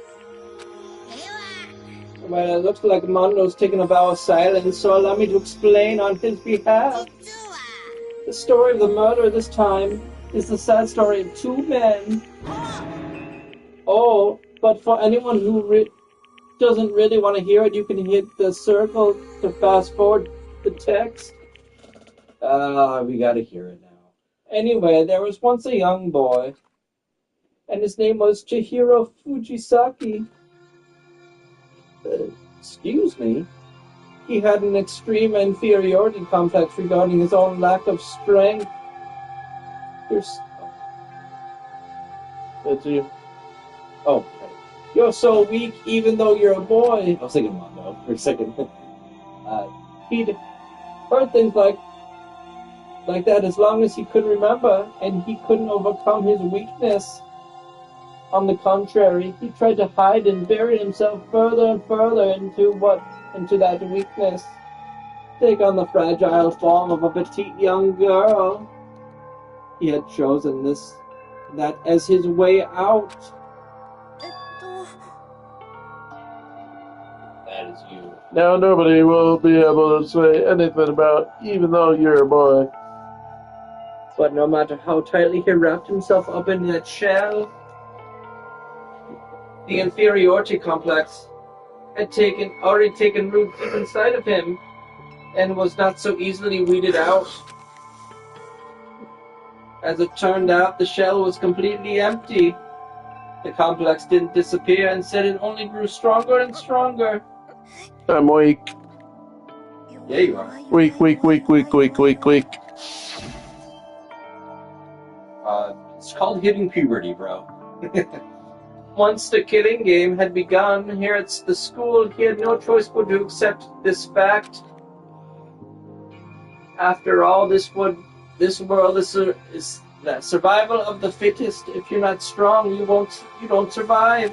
Well, it looks like Mondo's taken a vow of silence, so allow me to explain on his behalf. The story of the murder this time is the sad story of two men. Oh, but for anyone who doesn't really want to hear it, you can hit the circle to fast forward the text. We gotta hear it now. Anyway, there was once a young boy, and his name was Chihiro Fujisaki. Excuse me? He had an extreme inferiority complex regarding his own lack of strength. That's you. Oh, okay. You're so weak even though you're a boy. I was thinking Mondo for a second. He'd heard things like that as long as he could remember, and he couldn't overcome his weakness. On the contrary, he tried to hide and bury himself further and further into that weakness. Take on the fragile form of a petite young girl. He had chosen that as his way out. That is you. Now nobody will be able to say anything about, even though you're a boy. But no matter how tightly he wrapped himself up in that shell, the inferiority complex had already taken root deep inside of him and was not so easily weeded out. As it turned out, the shell was completely empty. The complex didn't disappear, instead it only grew stronger and stronger. I'm weak. Yeah, you are. Weak. It's called hitting puberty, bro. Once the killing game had begun, here at the school, he had no choice but to accept this fact. After all, this world is the survival of the fittest. If you're not strong, you don't survive.